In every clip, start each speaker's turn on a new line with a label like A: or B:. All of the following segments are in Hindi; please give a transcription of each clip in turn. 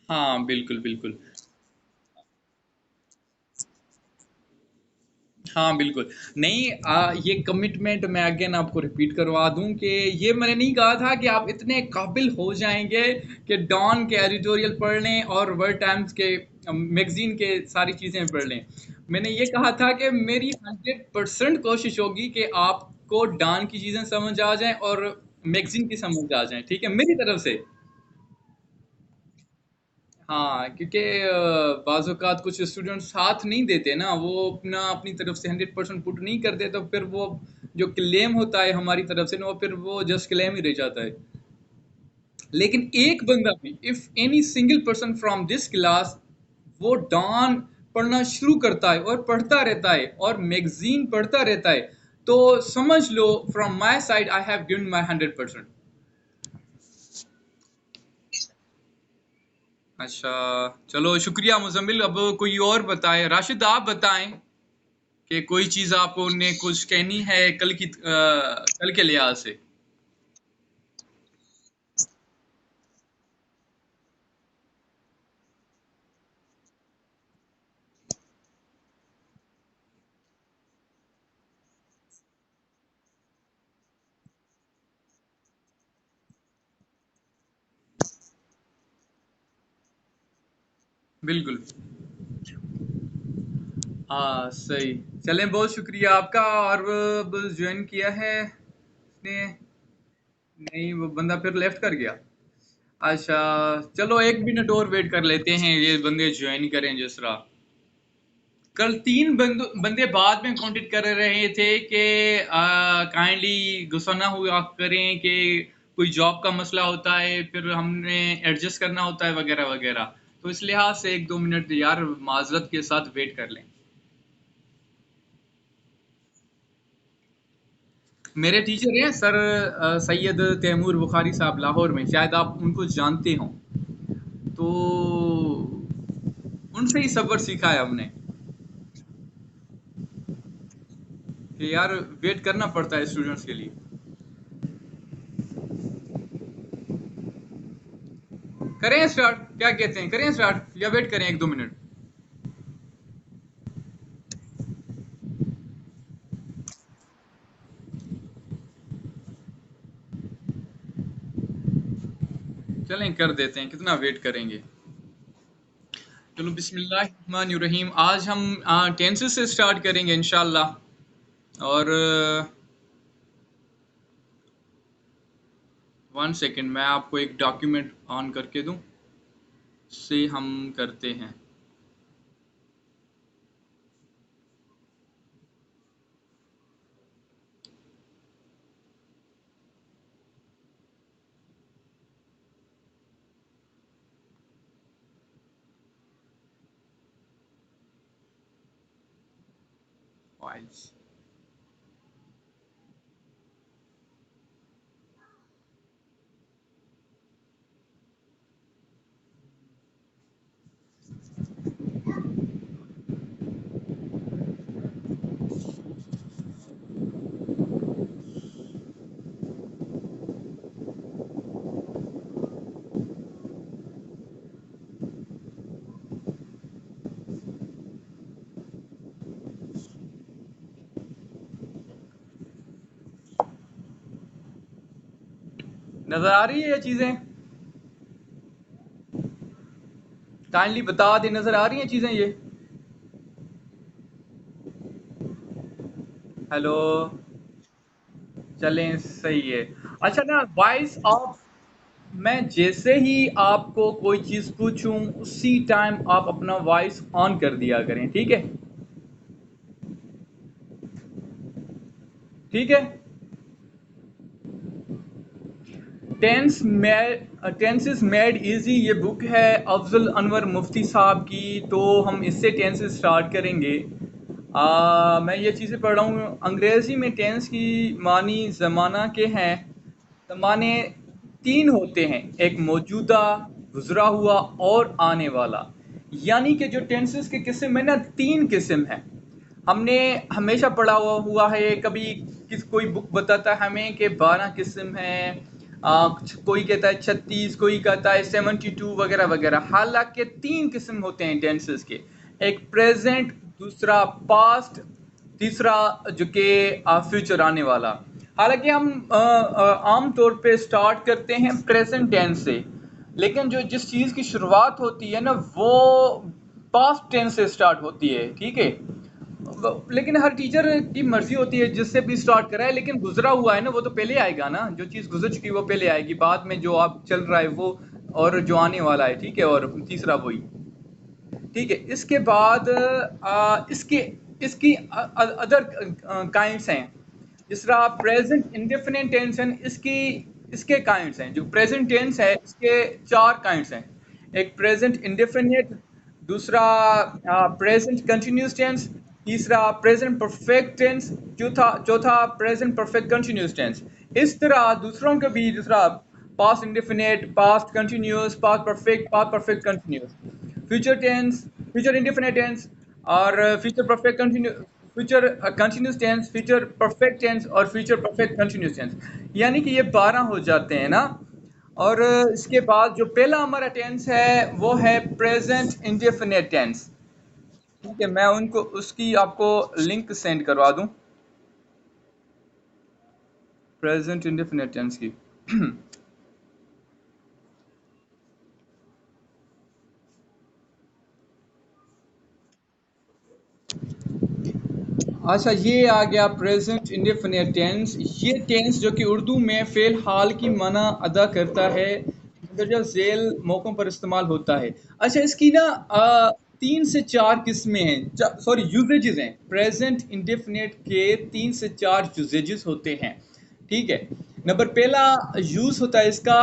A: हाँ, बिल्कुल, बिल्कुल। हाँ, बिल्कुल। नहीं ये कमिटमेंट मैं अगेन आपको रिपीट करवा दूँ कि ये मैंने नहीं कहा था कि आप इतने काबिल हो जाएँगे कि डॉन के एडिटोरियल पढ़ लें और वर्ल्ड टाइम्स के मैगज़ीन के सारी चीज़ें पढ़ लें। मैंने ये कहा था कि मेरी 100% कोशिश होगी कि आपको डॉन की चीज़ें समझ आ जाएँ और मैगज़ीन की समझ आ जाएँ, ठीक है? मेरी तरफ से। हाँ, क्योंकि बाज़ औक़ात कुछ स्टूडेंट साथ नहीं देते ना, वो अपनी तरफ से 100% पुट नहीं करते, तो फिर वो जो क्लेम होता है हमारी तरफ से ना, वो फिर वो जस्ट क्लेम ही रह जाता है। लेकिन एक बंदा भी, if any single person from this class वो डॉन पढ़ना शुरू करता है और पढ़ता रहता है और मैगज़ीन पढ़ता रहता है, तो समझ लो from my side I have given my 100%। अच्छा, चलो शुक्रिया मुज़म्मिल। अब कोई और बताए, राशिद आप बताएं कि कोई चीज आपको ने कुछ कहनी है कल के लिहाज से। बिल्कुल। हाँ सही। चलें, बहुत शुक्रिया आपका। और अब ज्वाइन किया है ने, नहीं वो बंदा फिर लेफ्ट कर गया। अच्छा, चलो 1 मिनट और वेट कर लेते हैं, ये बंदे ज्वाइन करें जिस तरह। कल 3 बंदे बाद में कांटेक्ट कर रहे थे कि काइंडली गुस्सा ना हुआ करें कि कोई जॉब का मसला होता है, फिर हमने एडजस्ट करना होता है वगैरह वगैरह। तो इस लिहाज से 1-2 मिनट यार माजरत के साथ वेट कर लें। मेरे टीचर हैं सर सैयद तैमूर बुखारी साहब, लाहौर में, शायद आप उनको जानते हो। तो उनसे ही सब्र सीखा है हमने कि यार वेट करना पड़ता है स्टूडेंट्स के लिए। करें स्टार्ट, क्या कहते हैं, करें स्टार्ट या वेट करें 1-2 मिनट? चलें कर देते हैं, कितना वेट करेंगे। चलो बिस्मिल्लाहिर्रहमानिर्रहीम। आज हम टेंसेस से स्टार्ट करेंगे इंशाल्लाह। और 1 सेकेंड, मैं आपको एक डॉक्यूमेंट ऑन करके दूं, से हम करते हैं। फाइल्स। नजर आ रही है ये चीजें? काइंडली बता दे, नजर आ रही हैं चीजें ये? हेलो। चलें, सही है। अच्छा ना, वॉइस ऑफ, मैं जैसे ही आपको कोई चीज पूछूं उसी टाइम आप अपना वॉइस ऑन कर दिया करें, ठीक है? ठीक है। टेंस इज मेड इजी, ये बुक है अफजल अनवर मुफ्ती साहब की, तो हम इससे टेंस स्टार्ट करेंगे। मैं ये चीज़ें पढ़ रहा हूँ। अंग्रेज़ी में टेंस की मानी ज़माना के हैं। ज़माने 3 होते हैं, एक मौजूदा, गुज़रा हुआ और आने वाला। यानी कि जो टेंसेस के किस्म है ना, 3 किस्म है। हमने हमेशा पढ़ा हुआ है, कभी कोई बुक बताता है हमें कि 12 किस्म है, कोई कहता है 36, कोई कहता है 72 वगैरह वगैरह। हालांकि 3 किस्म होते हैं टेंसेस के, एक प्रेजेंट, दूसरा पास्ट, तीसरा जो कि फ्यूचर आने वाला। हालांकि हम आम तौर पे स्टार्ट करते हैं प्रेजेंट टेंस से, लेकिन जो जिस चीज की शुरुआत होती है ना वो पास्ट टेंस से स्टार्ट होती है, ठीक है। लेकिन हर टीचर की मर्जी होती है जिससे भी स्टार्ट कराए, लेकिन गुजरा हुआ है ना वो तो पहले आएगा ना, जो चीज गुजर चुकी है वो पहले आएगी, बाद में जो आप चल रहा है वो और जो आने वाला है, ठीक है, और तीसरा वही, ठीक है। इसके बाद इसके इसकी अदर काइंड्स हैं, जिस तरह प्रेजेंट इंडेफिनिट टेंस है, इसकी इसके काइंड्स हैं। जो प्रेजेंट टेंस है इसके 4 काइंड्स हैं। एक प्रेजेंट इंडेफिनिट, दूसरा प्रेजेंट कंटिन्यूअस टेंस, तीसरा प्रेजेंट परफेक्ट टेंस, चौथा चौथा प्रेजेंट परफेक्ट कंटिन्यूअस टेंस। इस तरह दूसरों के भी, दूसरा past indefinite, past continuous, past perfect, past perfect continuous, future tense, future indefinite tense, और future perfect continue, future continuous tense, future perfect tense और फ्यूचर परफेक्ट कंटिन्यूअस टेंस। यानी कि ये 12 हो जाते हैं ना। और इसके बाद जो पहला हमारा टेंस है वो है प्रेजेंट इंडेफिनिट टेंस, ठीक है। मैं उनको उसकी आपको लिंक सेंड करवा दूं, प्रेजेंट इंडेफिनिट टेंस की। अच्छा, ये आ गया प्रेजेंट इंडेफिनिट टेंस। ये टेंस जो कि उर्दू में फेल हाल की माना अदा करता है, मंदरजा झेल मौकों पर इस्तेमाल होता है। अच्छा, इसकी ना 3 से 4 किस्में हैं, सॉरी यूजेजेस हैं। प्रेजेंट इंडेफिनिट के 3 से 4 यूजेजेस होते हैं, ठीक है। नंबर पहला यूज होता है इसका,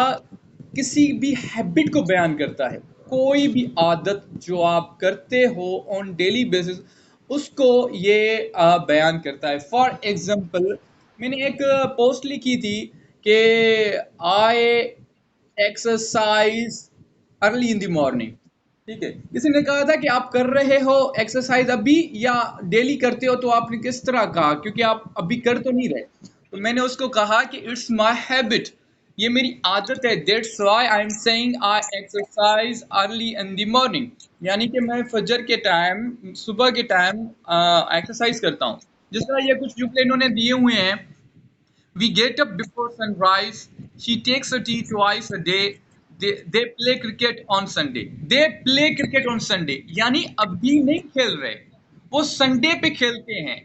A: किसी भी हैबिट को बयान करता है। कोई भी आदत जो आप करते हो ऑन डेली बेसिस, उसको ये बयान करता है। फॉर एग्जाम्पल, मैंने एक पोस्ट लिखी थी कि I exercise early in the morning, ठीक है। किसी ने कहा था कि आप कर रहे हो एक्सरसाइज अभी या डेली करते हो, तो आपने किस तरह कहा, क्योंकि आप अभी कर तो नहीं रहे। तो मैंने उसको कहा कि इट्स माई हैबिट, ये मेरी आदत है, that's why I am saying I exercise early in the morning. यानी कि मैं फजर के टाइम, सुबह के टाइम एक्सरसाइज करता हूँ। जिस तरह ये कुछ जुमले इन्होंने दिए हुए हैं, we get up before sunrise. She takes a tea twice a day. They play cricket on Sunday. They play cricket on Sunday. यानी अभी नहीं खेल रहे, वो संडे पे खेलते हैं।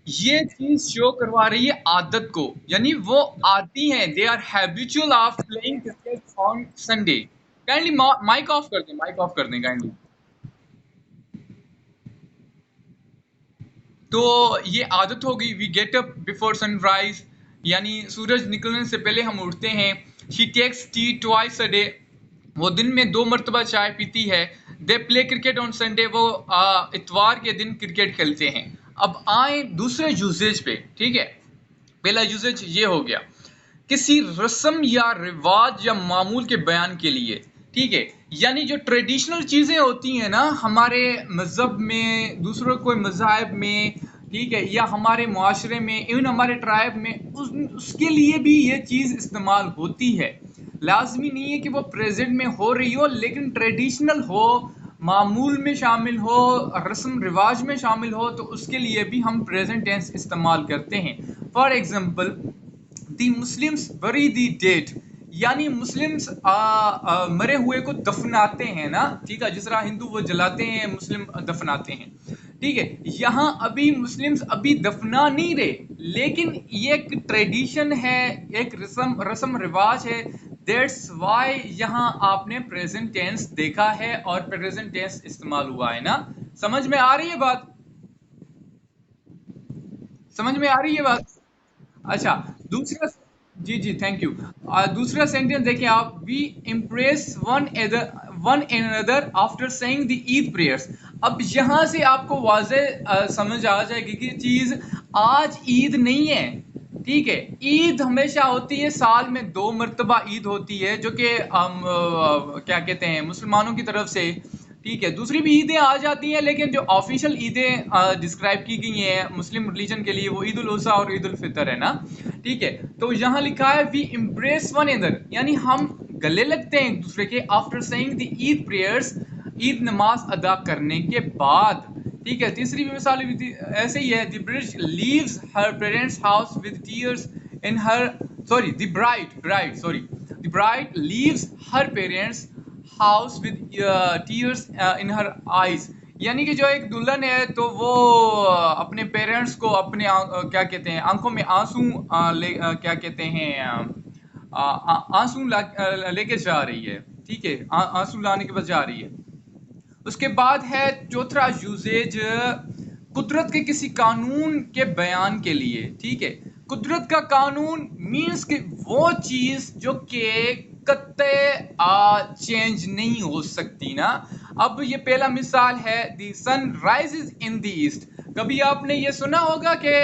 A: ये चीज शो करवा रही है आदत को, यानी वो आती हैं, they are habitual of playing cricket on Sunday. Kindly mic off कर दें, माइक ऑफ कर दें काइंडली। तो ये आदत हो गई, we get up before sunrise, यानी सूरज निकलने से पहले हम उठते हैं। She takes tea twice a day, वो दिन में 2 मरतबा चाय पीती है। They play cricket on Sunday, वो इतवार के दिन क्रिकेट खेलते हैं। अब आए दूसरे यूजेज पे, ठीक है। पहला यूजेज ये हो गया, किसी रस्म या रिवाज या मामूल के बयान के लिए, ठीक है। यानी जो ट्रेडिशनल चीजें होती हैं ना हमारे मजहब में, दूसरों कोई मजाहब में, ठीक है, या हमारे मुआशरे में, इवन हमारे ट्राइब में, उसके लिए भी ये चीज इस्तेमाल होती है। लाजमी नहीं है कि वो प्रेजेंट में हो रही हो, लेकिन ट्रेडिशनल हो, मामूल में शामिल हो, रस्म रिवाज में शामिल हो, तो उसके लिए भी हम प्रेजेंट टेंस इस्तेमाल करते हैं। फॉर एग्जाम्पल, दी मुस्लिम्स बरी दी डेड, यानी मुस्लिम्स मरे हुए को दफनाते हैं ना, ठीक है। जिस तरह हिंदू वो जलाते हैं, मुस्लिम दफनाते हैं, ठीक है। यहाँ अभी मुस्लिम्स अभी दफना नहीं रहे, लेकिन ये एक ट्रेडिशन है, एक रस्म रस्म रिवाज है। दैट्स वाई यहाँ आपने प्रेजेंट टेंस देखा है और प्रेजेंट टेंस इस्तेमाल हुआ है ना। समझ में आ रही है बात? समझ में आ रही है बात? अच्छा, दूसरा, जी जी थैंक यू। दूसरा सेंटेंस देखिए आप, we embrace one another after saying the Eid prayers. अब यहां से आपको वाजे समझ आ जाएगी कि चीज, आज ईद नहीं है, ठीक है। ईद हमेशा होती है, साल में 2 मरतबा ईद होती है, जो कि क्या कहते हैं मुसलमानों की तरफ से, ठीक है, दूसरी भी ईदें आ जाती हैं, लेकिन जो ऑफिशियल ईदें डिस्क्राइब की गई हैं मुस्लिम रिलीजन के लिए वो ईद उल अज़हा और ईद उल फितर है ना। ठीक है, तो यहाँ लिखा है वी इम्ब्रेस वन अनदर, यानी हम गले लगते हैं एक दूसरे के after saying the Eid prayers, Eid नमाज अदा करने के बाद। ठीक है, तीसरी भी मिसाल भी ऐसे ही है, the bridge leaves her parents house with tears in her, sorry the bride sorry the bride leaves her parents house with tears in her eyes, यानी कि जो एक दुल्हन है तो वो अपने पेरेंट्स को अपने क्या कहते हैं आंखों में आंसू क्या कहते हैं आंसू लेके जा रही है। ठीक है, आंसू लाने के बाद जा रही है। उसके बाद है चौथा यूजेज, कुदरत के किसी कानून के बयान के लिए। ठीक है, कुदरत का कानून मीन्स कि वो चीज जो कि कत्ते चेंज नहीं हो सकती ना। अब ये पहला मिसाल है, the sun rises in the east. कभी आपने ये सुना होगा कि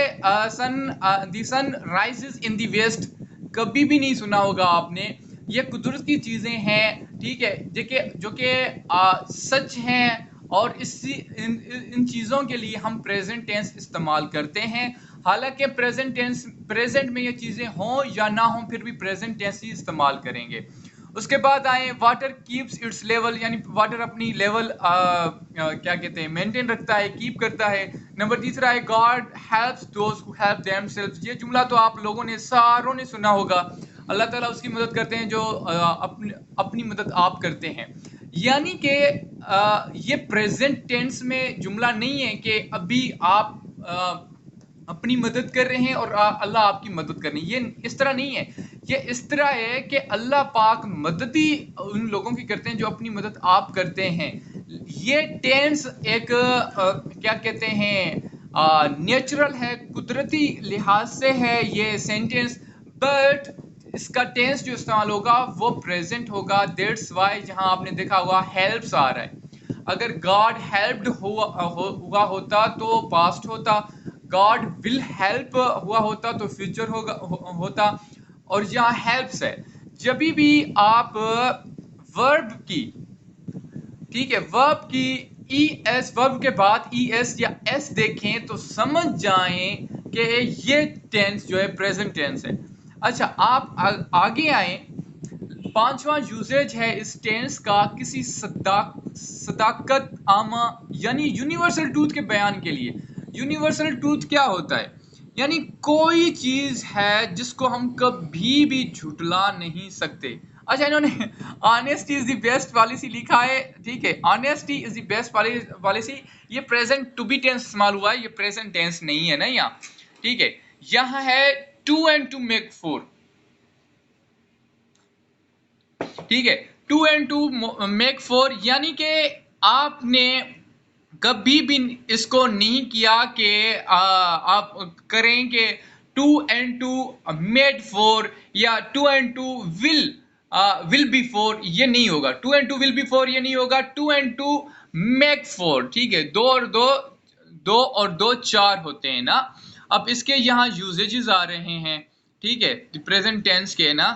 A: the sun rises in the west, कभी भी नहीं सुना होगा आपने। ये कुदरत की चीजें हैं, ठीक है, जो कि सच हैं, और इन चीजों के लिए हम प्रेजेंट टेंस इस्तेमाल करते हैं। हालांकि प्रेजेंट में ये चीजें हों या ना हों, फिर भी प्रेजेंट टेंस ही इस्तेमाल करेंगे। उसके बाद आए वाटर कीप्स इट्स लेवल, यानी वाटर अपनी लेवल क्या कहते हैं मेंटेन रखता है, कीप करता है। नंबर तीसरा है God helps those who help themselves. ये जुमला तो आप लोगों ने सारों ने सुना होगा, अल्लाह ताला उसकी मदद करते हैं जो अपनी मदद आप करते हैं। यानी कि ये प्रेजेंट टेंस में जुमला नहीं है कि अभी आप अपनी मदद कर रहे हैं और अल्लाह आपकी मदद कर रही है। ये इस तरह नहीं है, ये इस तरह है कि अल्लाह पाक मदद ही उन लोगों की करते हैं जो अपनी मदद आप करते हैं। ये टेंस एक क्या कहते हैं नेचुरल है, कुदरती लिहाज से है ये सेंटेंस, बट इसका टेंस जो इस्तेमाल होगा वो प्रेजेंट होगा। दैट्स वाई जहां आपने देखा होगा हेल्प्स आ रहा है, अगर गॉड हेल्प्ड हुआ होता तो पास्ट होता, गॉड विल हेल्प हुआ होता तो फ्यूचर होता, और यहाँ हेल्प्स है। जब भी आप वर्ब की, ठीक है, वर्ब की वर्ब के बाद ES या S देखें तो समझ जाएं कि ये टेंस जो है प्रेजेंट टेंस है। अच्छा, आप आगे आए, पांचवा यूजेज है इस टेंस का किसी सदाकत आमा यानी यूनिवर्सल ट्रूथ के बयान के लिए। यूनिवर्सल ट्रूथ क्या होता है? यानी कोई चीज है जिसको हम कभी भी झुटला नहीं सकते। अच्छा, इन्होंने honesty is the best policy लिखा है। ठीक है, honesty is the best policy, ये प्रेजेंट टू बी टेंस इस्तेमाल हुआ है, ये प्रेजेंट टेंस नहीं है ना यहाँ। ठीक है, यहाँ है 2 and 2 make 4। ठीक है, 2 and 2 make 4, यानी कि आपने कभी भी इसको नहीं किया कि आप करें कि 2 and 2 made 4 या 2 and 2 will be 4, ये नहीं होगा। 2 and 2 will be 4 ये नहीं होगा। 2 and 2 make 4। ठीक है, दो और दो 4 होते हैं ना। अब इसके यहाँ यूजेजेस आ रहे हैं, ठीक है, प्रेजेंट टेंस के ना।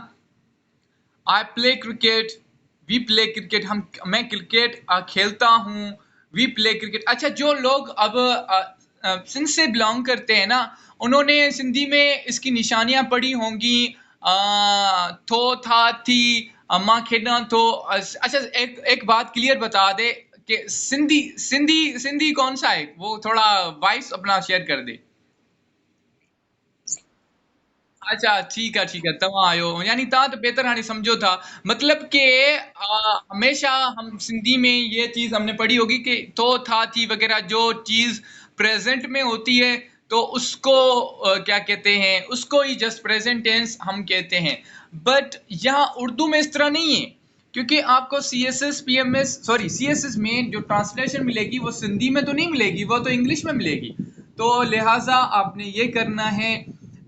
A: I play cricket, we play cricket, मैं क्रिकेट खेलता हूँ, वी प्ले क्रिकेट। अच्छा, जो लोग अब सिंध से बिलोंग करते हैं ना, उन्होंने सिंधी में इसकी निशानियां पढ़ी होंगी, थो था थी, माँ खेलना तो। अच्छा, एक बात क्लियर बता दे कि सिंधी कौन सा है, वो थोड़ा वॉइस अपना शेयर कर दे। अच्छा, ठीक है, तव्हां आयो, यानी तव्हां तो बेहतर हाणे समझो था। मतलब कि हमेशा हम सिंधी में ये चीज हमने पढ़ी होगी कि तो था थी वगैरह, जो चीज प्रेजेंट में होती है तो उसको क्या कहते हैं, उसको ही जस्ट प्रेजेंट टेंस हम कहते हैं। बट यहाँ उर्दू में इस तरह नहीं है, क्योंकि आपको CSS में जो ट्रांसलेशन मिलेगी वो सिंधी में तो नहीं मिलेगी, वो तो इंग्लिश में मिलेगी। तो लिहाजा आपने ये करना है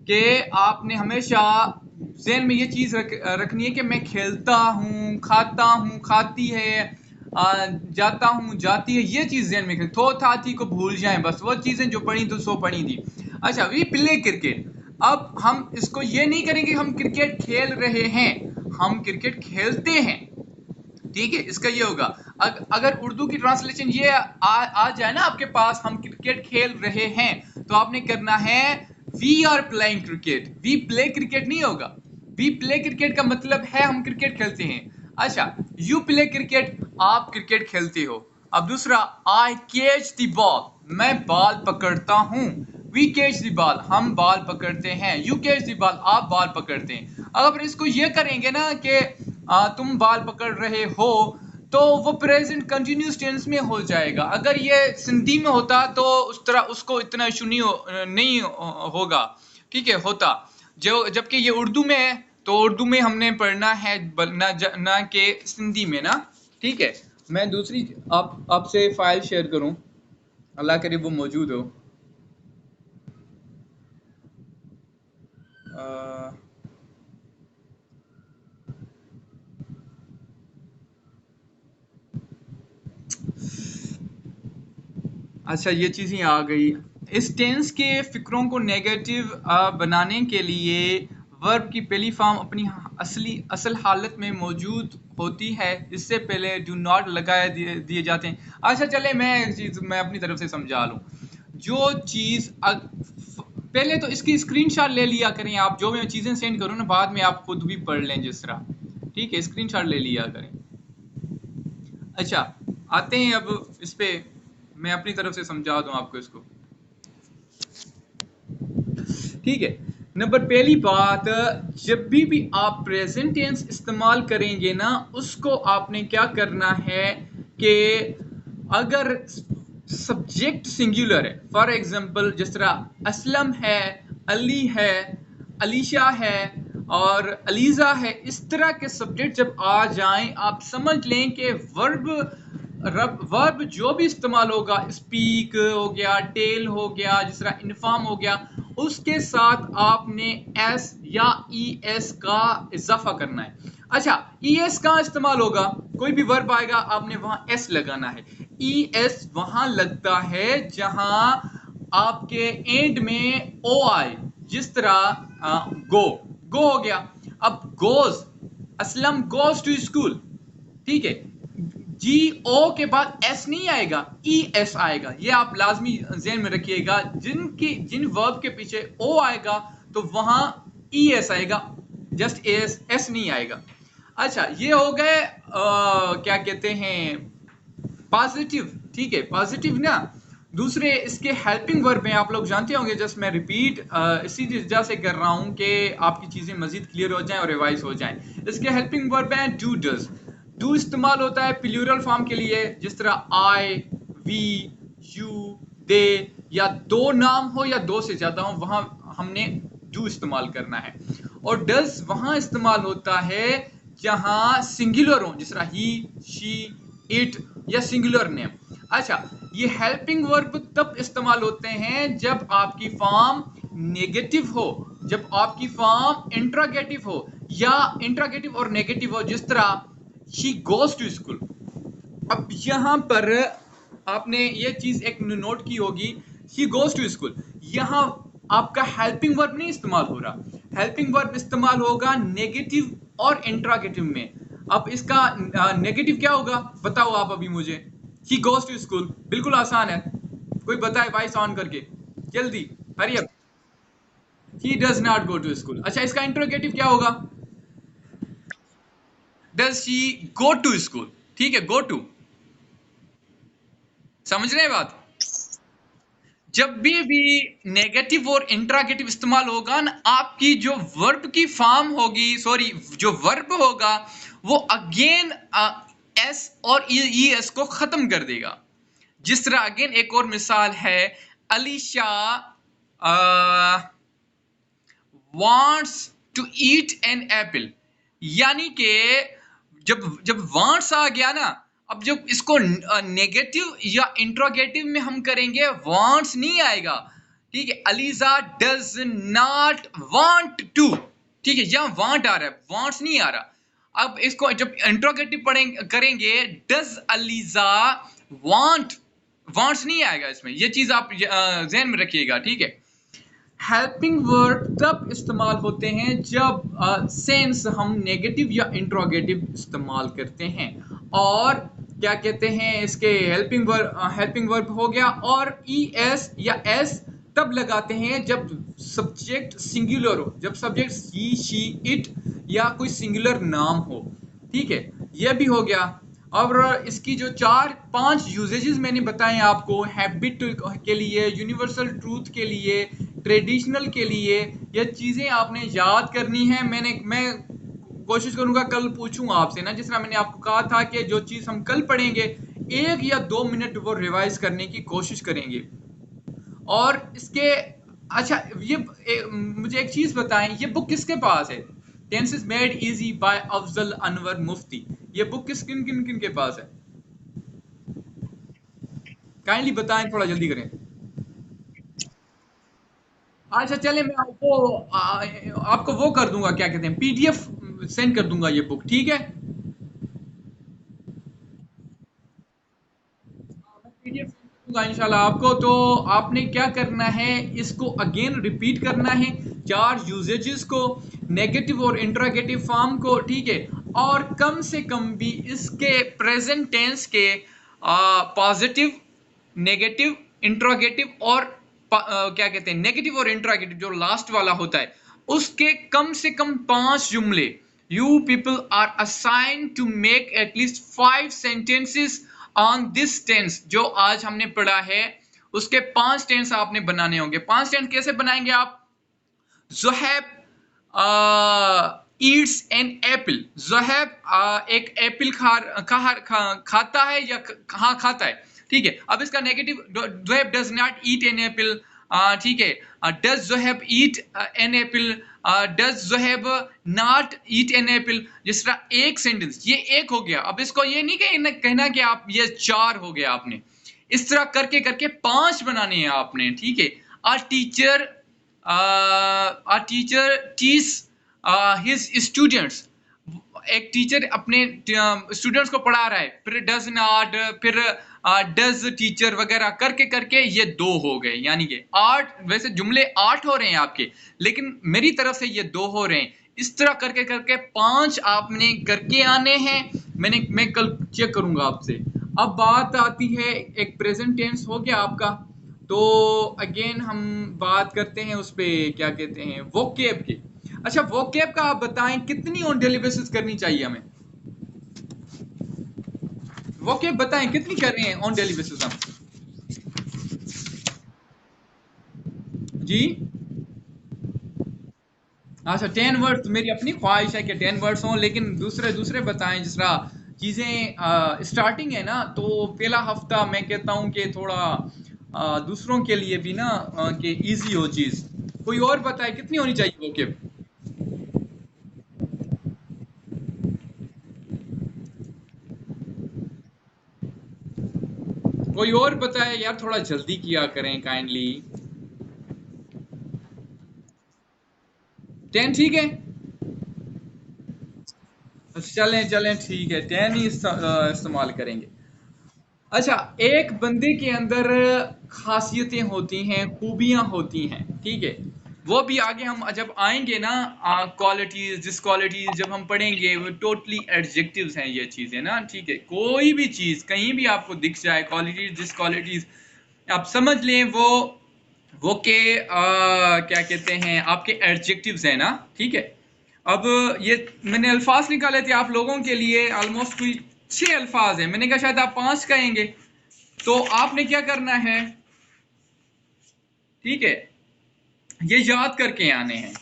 A: कि आपने हमेशा ज़हन में ये चीज़ रखनी है कि मैं खेलता हूँ, खाता हूँ, खाती है, जाता हूँ, जाती है, ये चीज़ ज़हन में। थो था थी को भूल जाएं, बस वो चीज़ें जो पढ़ी तो सो पढ़ी थी। अच्छा, वी प्ले क्रिकेट, अब हम इसको ये नहीं करेंगे हम क्रिकेट खेल रहे हैं, हम क्रिकेट खेलते हैं। ठीक है, इसका ये होगा। अगर उर्दू की ट्रांसलेशन ये आ जाए ना आपके पास, हम क्रिकेट खेल रहे हैं, तो आपने करना है we are playing cricket. We play cricket नहीं होगा, वी प्ले क्रिकेट का मतलब है हम क्रिकेट खेलते हैं। अच्छा, यू प्ले क्रिकेट, आप क्रिकेट खेलते हो। अब दूसरा, आई कैच द बॉल, मैं बॉल पकड़ता हूं। वी कैच द बॉल, हम बॉल पकड़ते हैं। यू कैच द बॉल, आप बॉल पकड़ते हैं। अगर इसको ये करेंगे ना कि तुम बॉल पकड़ रहे हो, तो वो प्रेजेंट कंटिन्यूस टेंस में हो जाएगा। अगर ये सिंधी में होता तो उस तरह उसको इतना इशू नहीं होगा, ठीक है, होता। जो जबकि ये उर्दू में है, तो उर्दू में हमने पढ़ना है ना कि सिंधी में ना, ठीक है। मैं दूसरी आपसे फाइल शेयर करूं, अल्लाह करे वो मौजूद हो। अच्छा, ये चीज़ें आ गई। इस टेंस के फिक्रों को नेगेटिव बनाने के लिए वर्ब की पहली फॉर्म अपनी असल हालत में मौजूद होती है। इससे पहले डू नॉट लगाए दिए जाते हैं। अच्छा चले, मैं एक चीज़ मैं अपनी तरफ से समझा लूँ। जो चीज़ पहले तो इसकी स्क्रीनशॉट ले लिया करें आप, जो मैं चीज़ें सेंड करूँ ना, बाद में आप खुद भी पढ़ लें जिस तरह, ठीक है, स्क्रीनशॉट ले लिया करें। अच्छा, आते हैं अब इस पे, मैं अपनी तरफ से समझा दूं आपको इसको, ठीक है। नंबर पहली बात, जब भी आप प्रेजेंट टेंस इस्तेमाल करेंगे ना, उसको आपने क्या करना है कि अगर सब्जेक्ट सिंगुलर है, फॉर एग्जांपल जिस तरह असलम है, अली है, अलीशा है और अलीजा है, इस तरह के सब्जेक्ट जब आ जाएं, आप समझ लें कि वर्ब जो भी इस्तेमाल होगा, स्पीक हो गया, टेल हो गया, जिस तरह इन्फॉर्म हो गया, उसके साथ आपने एस या ई एस का इजाफा करना है। अच्छा, ई एस का इस्तेमाल होगा, कोई भी वर्ब आएगा आपने वहां एस लगाना है। ई एस वहां लगता है जहां आपके एंड में ओ आए, जिस तरह गो, गो हो गया। अब goes, Aslam goes to school, ठीक है, जी ओ के बाद एस नहीं आएगा, ई एस आएगा। ये आप लाजमी ज़हन में रखिएगा, जिन वर्ब के पीछे ओ आएगा तो वहां ई एस आएगा, जस्ट एस एस नहीं आएगा। अच्छा, ये हो गए क्या कहते हैं, पॉजिटिव, ठीक है, पॉजिटिव ना। दूसरे इसके हेल्पिंग वर्ब में आप लोग जानते होंगे, जस्ट मैं रिपीट इसी वजह से कर रहा हूं कि आपकी चीजें मजीद क्लियर हो जाएं और रिवाइज हो जाएं। इसके हेल्पिंग वर्ब है डू, डज। डू इस्तेमाल होता है प्लूरल फॉर्म के लिए, जिस तरह आई, वी, यू, दे, या दो नाम हो या दो से ज्यादा हो, वहां हमने डू इस्तेमाल करना है। और डज वहां इस्तेमाल होता है जहां सिंगुलर हो, जिस तरह ही, शी, इट या सिंगुलर नेम। अच्छा, ये हेल्पिंग वर्ब तब इस्तेमाल होते हैं जब आपकी फॉर्म नेगेटिव हो, जब आपकी फॉर्म इंट्रोगेटिव हो, या इंट्रोगेटिव और नेगेटिव हो, जिस तरह शी गोज टू स्कूल। अब यहां पर आपने ये चीज एक नोट की होगी, शी गोज टू स्कूल, यहां आपका हेल्पिंग वर्ब नहीं इस्तेमाल हो रहा, हेल्पिंग वर्ब इस्तेमाल होगा नेगेटिव और इंट्रोगेटिव में। अब इसका नेगेटिव क्या होगा बताओ आप अभी मुझे। ही गोज टू स्कूल, बिल्कुल आसान है, कोई बताए वॉइस ऑन करके जल्दी, hurry up. He does not go to school. अच्छा, इसका इंट्रोगेटिव क्या होगा, does she go to school, ठीक है, गो टू। समझ रहे हैं बात। जब भी नेगेटिव और इंट्रागेटिव इस्तेमाल होगा ना, आपकी जो वर्ब की फॉर्म होगी, सॉरी जो वर्ब होगा, वो अगेन एस और ई एस को खत्म कर देगा। जिस तरह अगेन एक और मिसाल है, Alisha wants to eat an apple, यानी कि जब जब वांट्स आ गया ना, अब जब इसको नेगेटिव या इंट्रोगेटिव में हम करेंगे, वांट्स नहीं आएगा, ठीक है। Aliza does not want to, ठीक है, यहां वांट आ रहा है, वांट्स नहीं आ रहा। अब इसको जब इंट्रोगेटिव करेंगे, डज अलीजा वांट, वांट्स नहीं आएगा इसमें, ये चीज आप ज़हन में रखिएगा, ठीक है। हेल्पिंग वर्ब तब इस्तेमाल होते हैं जब सेंस हम नेगेटिव या इंट्रोगेटिव इस्तेमाल करते हैं। और क्या कहते हैं इसके हेल्पिंग वर्ब हो गया। और ईएस या एस तब लगाते हैं जब सब्जेक्ट सिंगुलर हो, जब सब्जेक्ट ही शी इट या कोई सिंगुलर नाम हो। ठीक है, यह भी हो गया। और इसकी जो 4-5 यूजेजेस मैंने बताए आपको, हैबिट के लिए, यूनिवर्सल ट्रूथ के लिए, ट्रेडिशनल के लिए, ये चीजें आपने याद करनी है। मैं कोशिश करूंगा कल पूछूं आपसे ना, जिस तरह मैंने आपको कहा था कि जो चीज हम कल पढ़ेंगे 1 या 2 मिनट वो रिवाइज करने की कोशिश करेंगे। और इसके अच्छा, मुझे एक चीज बताएं, ये बुक किसके पास है? Tenses made easy by Afzal Anwar Mufti. ये बुक किन किन किन के पास है? काइंडली बताएं, थोड़ा जल्दी करें। अच्छा चले, मैं आपको वो कर दूंगा, क्या कहते हैं, पीडीएफ सेंड कर दूंगा ये बुक, ठीक है? पीडीएफ सेंड कर दूंगा इंशाल्लाह आपको। तो आपने क्या करना है, इसको अगेन रिपीट करना है, 4 यूजेजेस को, नेगेटिव और इंट्रोगेटिव फॉर्म को, ठीक है? और कम से कम भी इसके प्रेजेंट टेंस के पॉजिटिव, नेगेटिव, इंट्रोगेटिव और क्या कहते हैं, नेगेटिव और इंट्रोगेटिव जो लास्ट वाला होता है, उसके कम से कम 5 जुमले। You people are assign to make at least 5 sentences on this tense जो आज हमने पढ़ा है। उसके 5 टेंस आपने बनाने होंगे। 5 टेंस कैसे बनाएंगे आप? Zuhaib eats an apple. Zuhaib एक एप्पल खाता है या कहाँ खाता है, ठीक है? अब इसका negative, Zuhaib does not eat an Apple, ठीक है? Does Zuhaib eat an Apple, does Zuhaib not eat an Apple. जिस तरह एक सेंटेंस, ये एक हो गया। अब इसको ये नहीं कहना कि आप ये 4 हो गया आपने। इस तरह करके करके 5 बनाने हैं आपने, ठीक है? A teacher teacher teach his students. एक टीचर अपने स्टूडेंट्स को पढ़ा रहा है, फिर डज नॉट, फिर डज टीचर वगैरह करके करके ये 2 हो गए, यानी कि 8। वैसे जुमले 8 हो रहे हैं आपके, लेकिन मेरी तरफ से ये 2 हो रहे हैं। इस तरह करके करके 5 आपने करके आने हैं। मैं कल चेक करूंगा आपसे। अब बात आती है, एक प्रेजेंट टेंस हो गया आपका। तो अगेन हम बात करते हैं उस पे, क्या कहते हैं, वोकैब की। अच्छा, वोकैब का आप बताएं कितनी ऑन डेली बेसिस करनी चाहिए हमें? वोकैब बताएं कितनी कर रहे हैं ऑन डेली बेसिस हम? जी, अच्छा 10 वर्ड्स। मेरी अपनी ख्वाहिश है कि 10 वर्ड्स हों, लेकिन दूसरे दूसरे बताएं। जिस तरह चीज़ें स्टार्टिंग है ना, तो पहला हफ्ता मैं कहता हूं कि थोड़ा दूसरों के लिए भी ना कि इजी हो चीज़। कोई और बताए कितनी होनी चाहिए वोकैब? कोई और बताए यार, थोड़ा जल्दी किया करें काइंडली। 10 ठीक है? चलें चलें, ठीक है, 10 ही इस्तेमाल करेंगे। अच्छा, एक बंदे के अंदर खासियतें होती हैं, खूबियां होती हैं, ठीक है? वो भी आगे हम जब आएंगे ना, क्वालिटीज डिसक्वालिटीज जब हम पढ़ेंगे, वो टोटली एडजेक्टिव्स हैं ये चीजें ना, ठीक है? कोई भी चीज कहीं भी आपको दिख जाए, क्वालिटीज डिसक्वालिटीज, आप समझ लें वो के क्या कहते हैं, आपके एडजेक्टिव्स हैं ना, ठीक है? अब ये मैंने अल्फाज निकाले थे आप लोगों के लिए, ऑलमोस्ट कोई 6 अल्फाज हैं। मैंने कहा शायद आप 5 कहेंगे। तो आपने क्या करना है, ठीक है, ये याद करके आने हैं।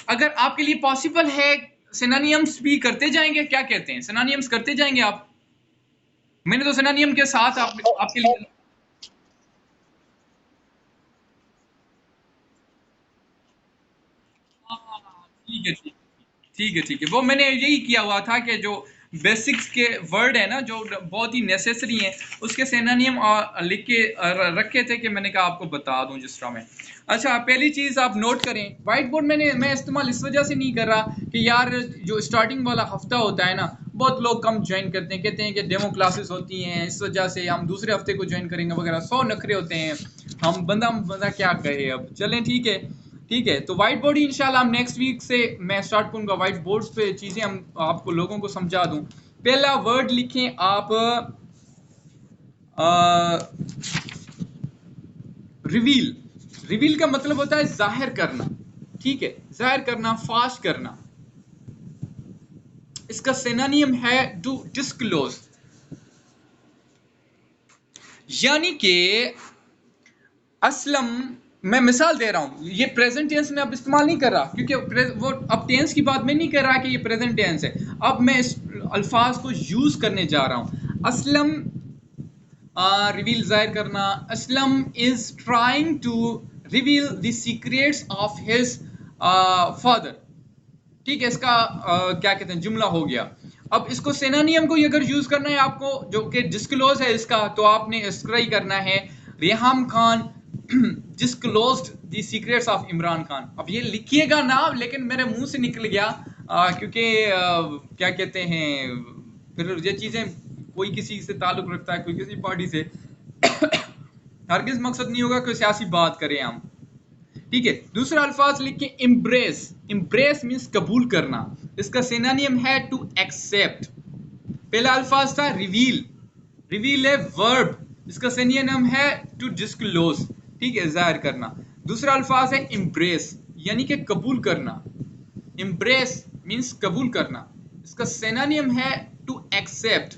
A: अगर आपके लिए पॉसिबल है, सिनोनिम्स भी करते जाएंगे, क्या कहते हैं, सिनोनिम्स करते जाएंगे आप? मैंने तो सिनोनिम के साथ आपके लिए। हाँ, ठीक है ठीक है ठीक है ठीक है। वो मैंने यही किया हुआ था कि जो बेसिक्स के वर्ड है ना, जो बहुत ही नेसेसरी हैं, उसके सिनोनिम लिख के रखे थे कि मैंने कहा आपको बता दूं जिस तरह में। अच्छा, पहली चीज आप नोट करें, व्हाइट बोर्ड मैं इस्तेमाल इस वजह से नहीं कर रहा कि यार जो स्टार्टिंग वाला हफ्ता होता है ना, बहुत लोग कम ज्वाइन करते हैं, कहते हैं कि डेमो क्लासेस होती हैं, इस वजह से हम दूसरे हफ्ते को ज्वाइन करेंगे वगैरह, 100 नखरे होते हैं। हम बंदा क्या कहे, अब चलें, ठीक है। ठीक है, तो व्हाइट बोर्ड ही इंशाल्लाह हम नेक्स्ट वीक से मैं स्टार्ट करूंगा, व्हाइट बोर्ड पे चीजें हम आपको लोगों को समझा दूं। पहला वर्ड लिखें आप, रिवील, रिवील का मतलब होता है जाहिर करना, ठीक है, जाहिर करना, फाश करना। इसका सिनोनिम है टू डिस्क्लोज, यानी कि असलम, मैं मिसाल दे रहा हूं, ये प्रेजेंट टेंस में अब इस्तेमाल नहीं कर रहा, क्योंकि वो अब टेंस की बात में नहीं कर रहा कि ये प्रेजेंट टेंस है। अब मैं इस अल्फाज को यूज करने जा रहा हूं। असलम रिवील, जाहिर करना। Aslam is trying to reveal the secrets of his father, ठीक है, इसका क्या कहते हैं, जुमला हो गया। अब इसको सिनोनिम को अगर यूज करना है आपको, जो कि डिस्क्लोज है इसका, तो आपने इसका ही करना है, Reham Khan disclosed the secrets of Imran Khan. अब ये लिखिएगा ना, लेकिन मेरे मुंह से निकल गया, क्योंकि क्या कहते हैं, फिर ये चीजें कोई किसी से ताल्लुक रखता है, कोई किसी पार्टी से हरगिज मकसद नहीं होगा कोई सियासी बात करें हम, ठीक है। दूसरा अल्फाज लिख के इम्ब्रेस, इम्ब्रेस मीन्स कबूल करना, इसका सिनोनिम है टू एक्सेप्ट। पहला अल्फाज था रिवील, रिवील है वर्ब, इसका सिनोनिम है टू डिस्क्लोज, ठीक है, जाहिर करना। दूसरा अल्फाज है इम्ब्रेस, यानी कि कबूल करना, इम्ब्रेस मीन्स कबूल करना, इसका सिनोनिम है टू एक्सेप्ट,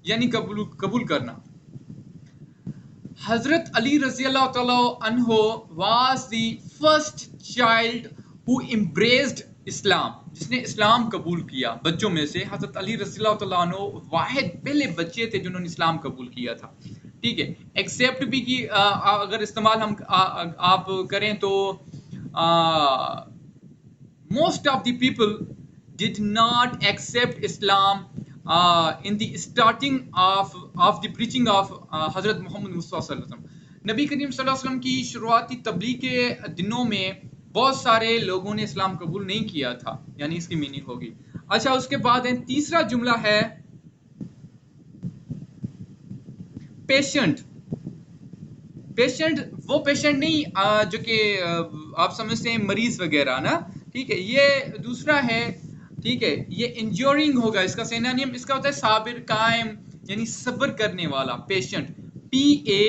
A: यानी कबूल करना। Hazrat Ali Raziallahu Ta'ala anhu was the first child who embraced Islam, जिसने इस्लाम कबूल किया। बच्चों में से हजरत अली रज़ियल्लाहु तआला अन्हु वाहिद पहले बच्चे थे जिन्होंने इस्लाम कबूल किया था, ठीक है। एक्सेप्ट भी की अगर इस्तेमाल हम आप करें तो most of the people did not accept Islam in the starting of the preaching of हजरत मोहम्मद मुस्तफ़ा सल्लल्लाहु अलैहि वसल्लम। नबी करीम सल्लल्लाहु अलैहि वसल्लम की शुरुआती तबलीग के दिनों में बहुत सारे लोगों ने इस्लाम कबूल नहीं किया था, यानी इसकी मीनिंग होगी। अच्छा, उसके बाद है तीसरा जुमला है पेशेंट। पेशेंट वो पेशेंट नहीं जो कि आप समझते हैं मरीज वगैरह ना, ठीक है, ये दूसरा है, ठीक है। ये इंज्योरिंग होगा, इसका सिनोनिम इसका होता है साबिर, कायम, यानी सब्र करने वाला, patient, PATIENT,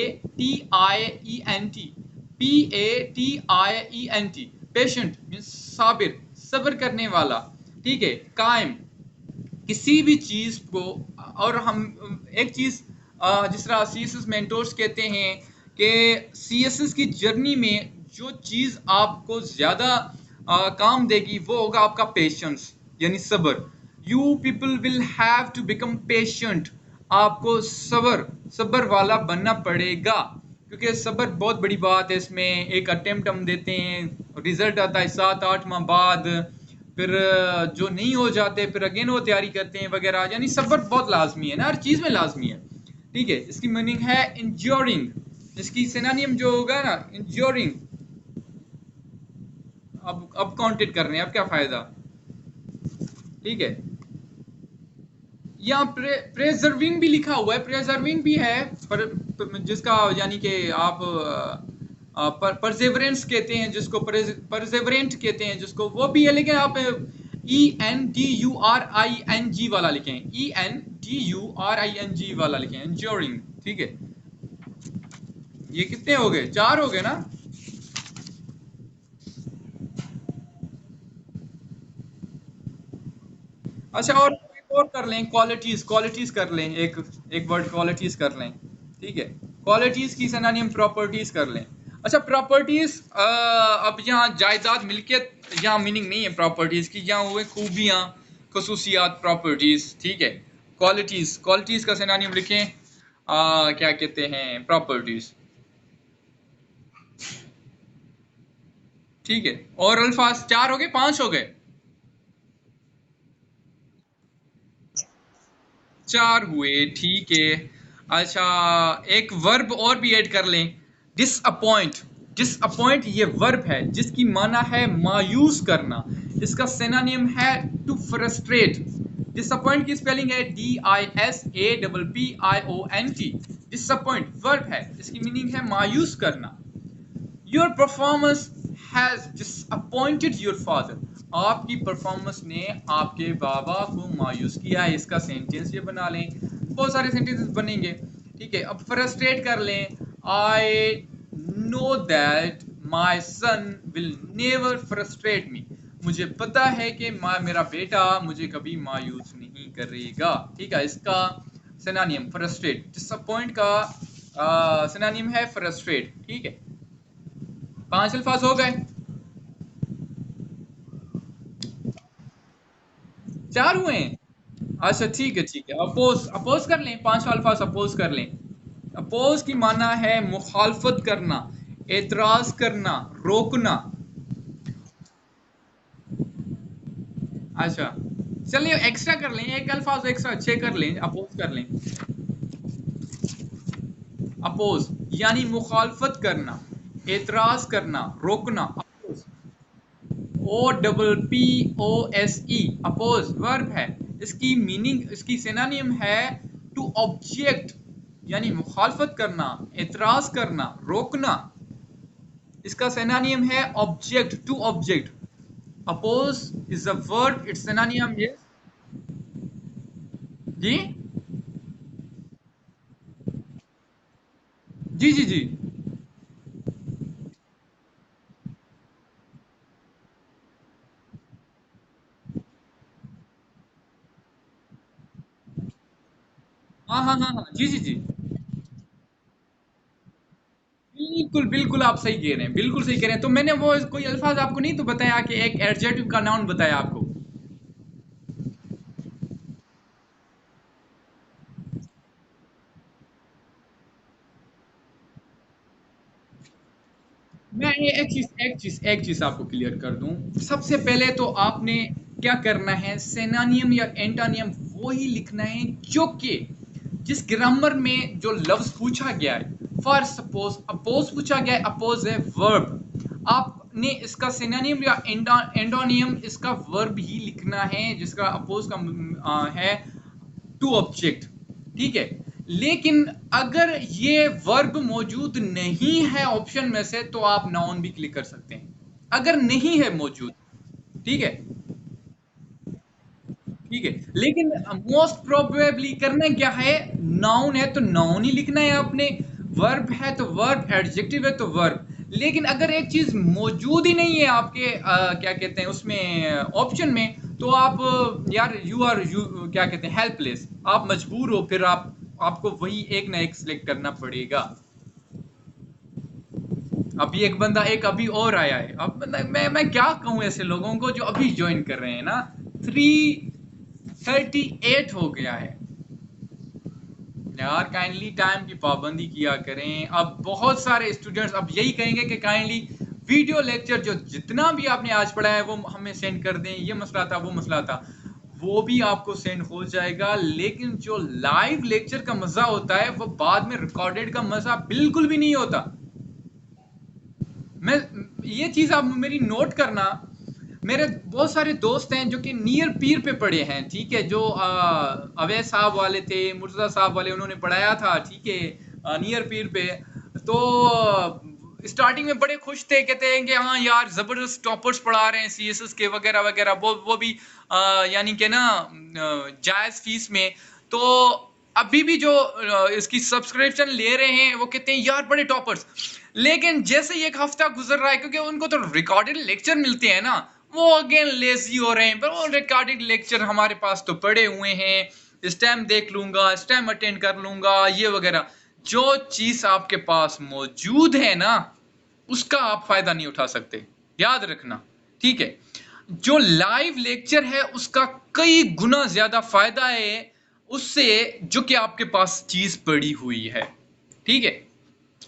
A: PATIENT, patient means Sabir, सब्र करने वाला, ठीक है, कायम, किसी भी चीज को। और हम एक चीज जिस तरह CSS मेंटोर्स कहते हैं कि CSS की जर्नी में जो चीज आपको ज्यादा काम देगी वो होगा आपका पेशेंस, यानी सब्र। You people will have to become patient, आपको सब्र वाला बनना पड़ेगा, क्योंकि सब्र बहुत बड़ी बात है। इसमें एक अटेम्प्ट हम देते हैं, रिजल्ट आता है 7-8 माह बाद, फिर जो नहीं हो जाते फिर अगेन वो तैयारी करते हैं वगैरह, यानी सब्र बहुत लाजमी है ना, हर चीज में लाजमी है, ठीक है। इसकी मीनिंग है इंज्योरिंग, इसकी सिनोनिम जो होगा ना इंज्योरिंग। अब काउंटेड कर रहे हैं, अब क्या फायदा, ठीक है। यहाँ प्रेजर्विंग भी लिखा हुआ है, प्रेजर्विंग भी है, जिसका यानी कि आप परसेवरेंस कहते हैं, जिसको परसेवरेंट कहते हैं जिसको, वो भी है, लेकिन आप ENDURING वाला लिखें, ENDURING वाला लिखें, एंश्योरिंग, ठीक है। ये कितने हो गए, 4 हो गए ना। अच्छा, और कर लें, क्वालिटीज, क्वालिटीज कर लें, एक वर्ड क्वालिटीज कर लें, ठीक है। क्वालिटीज की सिनोनिम प्रॉपर्टीज कर लें। अच्छा, प्रॉपर्टीज अब यहाँ जायदाद मिल्कियत, यहाँ मीनिंग नहीं है प्रॉपर्टीज की, यहाँ हुए खूबियाँ, खसूसियात, प्रॉपर्टीज, ठीक है। क्वालिटीज, क्वालिटीज का सिनोनिम लिखें, क्या कहते हैं, प्रॉपर्टीज, ठीक है। और अल्फाज 4 हो गए, 5 हो गए, 4 हुए, ठीक है। अच्छा, एक वर्ब और भी ऐड कर लें, डिसअपॉइंट। डिसअपॉइंट ये वर्ब है जिसकी माना है मायूस करना, इसका सिनोनिम है टू फ्रस्ट्रेट। डिसअपॉइंट की स्पेलिंग है DISAPPIONT। डिसअपॉइंट वर्ब है, इसकी मीनिंग है मायूस करना। Your performance has disappointed your father, आपकी परफॉर्मेंस ने आपके बाबा को मायूस किया है। इसका सेंटेंस ये बना लें, बहुत सारे सेंटेंसेस बनेंगे, ठीक है, अब फ्रस्ट्रेट कर लें, I know that my son will never frustrate me, मुझे पता है कि मेरा बेटा मुझे कभी मायूस नहीं करेगा। ठीक है, इसका सिनोनिम फ्रस्ट्रेट, डिसअपॉइंट का सिनोनिम है फ्रस्ट्रेट। ठीक है, 5 अल्फाज हो गए, 4 हुए हैं। अच्छा ठीक है ठीक है, अपोज अपोज कर लें, 5 अल्फाज अपोज कर लें। अपोज की माना है मुखालफत करना, एतराज करना, रोकना। अच्छा चलिए एक्स्ट्रा कर लें, एक अल्फाज एक्स्ट्रा अच्छे कर लें, अपोज कर लें। अपोज यानी मुखालफत करना, एतराज करना, रोकना, oppose. O double P O S E, oppose verb है। इसकी मीनिंग, इसकी सिनोनिम है टू ऑब्जेक्ट, यानी मुखालफत करना, एतराज करना, रोकना। इसका सिनोनिम है object, to object. Oppose is a verb, it's synonym is, जी जी जी जी। हाँ हाँ हाँ हाँ, जी जी जी, बिल्कुल बिल्कुल आप सही कह रहे हैं, बिल्कुल सही कह रहे हैं। तो मैंने वो कोई अल्फाज आपको नहीं तो बताया कि एक एडजेक्टिव का नाउन बताया आपको। मैं ये एक चीज आपको क्लियर कर दूं। सबसे पहले तो आपने क्या करना है, सेनानियम या एंटानियम वो ही लिखना है जो कि जिस ग्रामर में जो लफ्ज पूछा गया है। फॉर सपोज अपोज पूछा गया है, अपोज है वर्ब, आपने इसका सिनोनिम या एंटोनियम इसका वर्ब ही लिखना है जिसका अपोज का है टू ऑब्जेक्ट। ठीक है, लेकिन अगर ये वर्ब मौजूद नहीं है ऑप्शन में से तो आप नाउन भी क्लिक कर सकते हैं, अगर नहीं है मौजूद। ठीक है, ठीक है, लेकिन मोस्ट प्रोबेबली करना क्या है, नाउन है तो नाउन ही लिखना है आपने, वर्ब है तो वर्ब, एडजेक्टिव है तो वर्ब। लेकिन अगर एक चीज मौजूद ही नहीं है आपके क्या कहते हैं उसमें ऑप्शन में, तो आप यार यू आर यू क्या कहते हैं हेल्पलेस, आप मजबूर हो, फिर आपको वही एक ना एक सिलेक्ट करना पड़ेगा। अभी एक बंदा एक अभी और आया है, अब मैं क्या कहूँ ऐसे लोगों को जो अभी ज्वाइन कर रहे हैं ना, 3:38 हो गया है। यार काइंडली टाइम की पाबंदी किया करें। अब बहुत सारे स्टूडेंट्स अब यही कहेंगे कि काइंडली वीडियो लेक्चर जो जितना भी आपने आज पढ़ा है वो हमें सेंड कर दें, ये मसला था वो मसला था, वो भी आपको सेंड हो जाएगा। लेकिन जो लाइव लेक्चर का मजा होता है वो बाद में रिकॉर्डेड का मजा बिल्कुल भी नहीं होता। मैं ये चीज आप मेरी नोट करना। मेरे बहुत सारे दोस्त हैं जो कि नियर पीर पे पढ़े हैं, ठीक है, जो अवैध साहब वाले थे, मुर्तजा साहब वाले, उन्होंने पढ़ाया था, ठीक है, नियर पीर पे। तो स्टार्टिंग में बड़े खुश थे, कहते हैं कि हाँ यार जबरदस्त टॉपर्स पढ़ा रहे हैं सीएसएस के वगैरह वगैरह, वो भी यानी कि ना जायज फीस में। तो अभी भी जो इसकी सब्सक्रिप्शन ले रहे हैं वो कहते हैं यार बड़े टॉपर्स। लेकिन जैसे ही एक हफ्ता गुजर रहा है, क्योंकि उनको तो रिकॉर्डेड लेक्चर मिलते हैं ना, वो अगेन लेजी हो रहे हैं, पर वो रिकॉर्डेड लेक्चर हमारे पास तो पड़े हुए हैं, इस टाइम देख लूंगा, इस टाइम अटेंड कर लूंगा, ये वगैरह। जो चीज आपके पास मौजूद है ना, उसका आप फायदा नहीं उठा सकते, याद रखना। ठीक है, जो लाइव लेक्चर है उसका कई गुना ज्यादा फायदा है उससे जो कि आपके पास चीज पड़ी हुई है। ठीक है,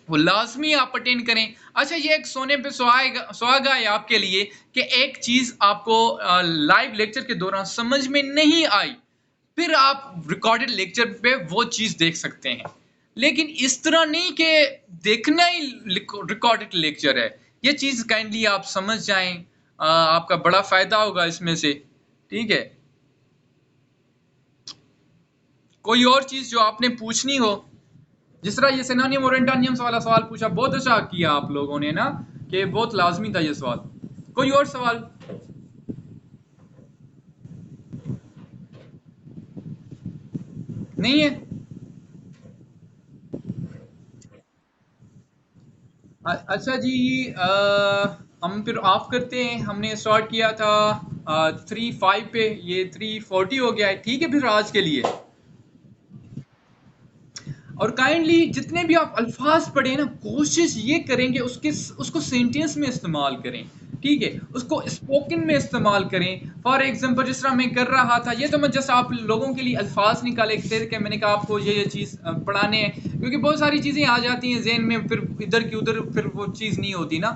A: वो लाजमी आप अटेंड करें। अच्छा, ये एक सोने पे सुहागा है आपके लिए कि एक चीज आपको लाइव लेक्चर के दौरान समझ में नहीं आई, फिर आप रिकॉर्डेड लेक्चर पे वो चीज देख सकते हैं। लेकिन इस तरह नहीं कि देखना ही रिकॉर्डेड लेक्चर है। ये चीज काइंडली आप समझ जाएं, आपका बड़ा फायदा होगा इसमें से। ठीक है, कोई और चीज जो आपने पूछनी हो, जिस तरह ये सिनोनिम और एंटोनिम्स वाला सवाल पूछा, बहुत अच्छा किया आप लोगों ने ना, कि बहुत लाजमी था ये सवाल। कोई और सवाल? नहीं है? अच्छा जी, हम फिर ऑफ करते हैं। हमने स्टार्ट किया था 3:05 पे, ये 3:40 हो गया है। ठीक है फिर आज के लिए। और काइंडली जितने भी आप अल्फाज पढ़े ना, कोशिश ये करेंगे उसको सेंटेंस में इस्तेमाल करें। ठीक है, उसको स्पोकन में इस्तेमाल करें। फॉर एग्जांपल जिस तरह मैं कर रहा था, ये तो मैं जस्ट आप लोगों के लिए अल्फाज निकाले थे कि मैंने कहा आपको ये चीज़ पढ़ाने हैं, क्योंकि बहुत सारी चीज़ें आ जाती हैं जहन में, फिर इधर की उधर फिर वो चीज़ नहीं होती ना।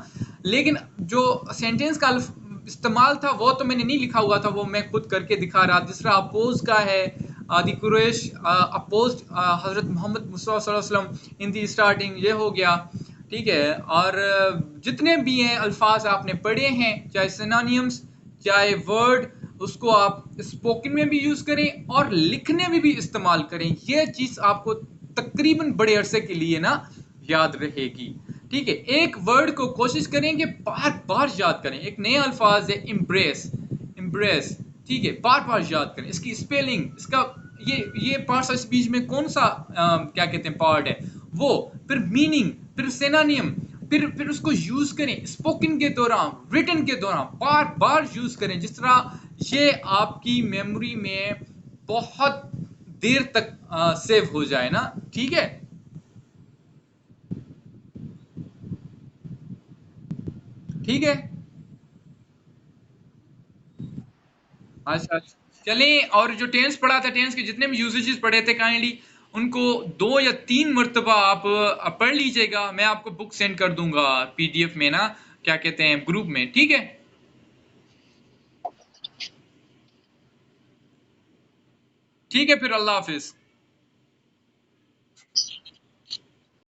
A: लेकिन जो सेंटेंस का इस्तेमाल था वो तो मैंने नहीं लिखा हुआ था, वो मैं खुद करके दिखा रहा। जिस तरह अपोज का है, द कुरैश अपोज्ड हजरत मोहम्मद मुस्तफा सल्लल्लाहु अलैहि वसल्लम इन दी स्टार्टिंग, ये हो गया। ठीक है, और जितने भी हैं अल्फाज आपने पढ़े हैं, चाहे सिनोनिम्स चाहे वर्ड, उसको आप स्पोकन में भी यूज करें और लिखने में भी इस्तेमाल करें। ये चीज आपको तकरीबन बड़े अरसे के लिए ना याद रहेगी। ठीक है, एक वर्ड को कोशिश करें कि बार बार याद करें। एक नया अल्फाज है इम्ब्रेस, इम्ब्रेस। ठीक है, बार बार याद करें इसकी स्पेलिंग, इसका ये पार्ट्स ऑफ स्पीच में कौन सा क्या कहते हैं पार्ट है वो, फिर मीनिंग, फिर सिनोनिम, फिर उसको यूज करें स्पोकन के दौरान, रिटन के दौरान बार बार यूज करें, जिस तरह ये आपकी मेमोरी में बहुत देर तक सेव हो जाए ना। ठीक है। ठीक है। अच्छा, चलें। और जो टेंस पढ़ा था, टेंस के जितने भी यूसेजेस पढ़े थे, काइंडली उनको 2 या 3 मरतबा आप पढ़ लीजिएगा। मैं आपको बुक सेंड कर दूंगा पीडीएफ में ना, क्या कहते हैं, ग्रुप में। ठीक है। ठीक है फिर, अल्लाह हाफिज।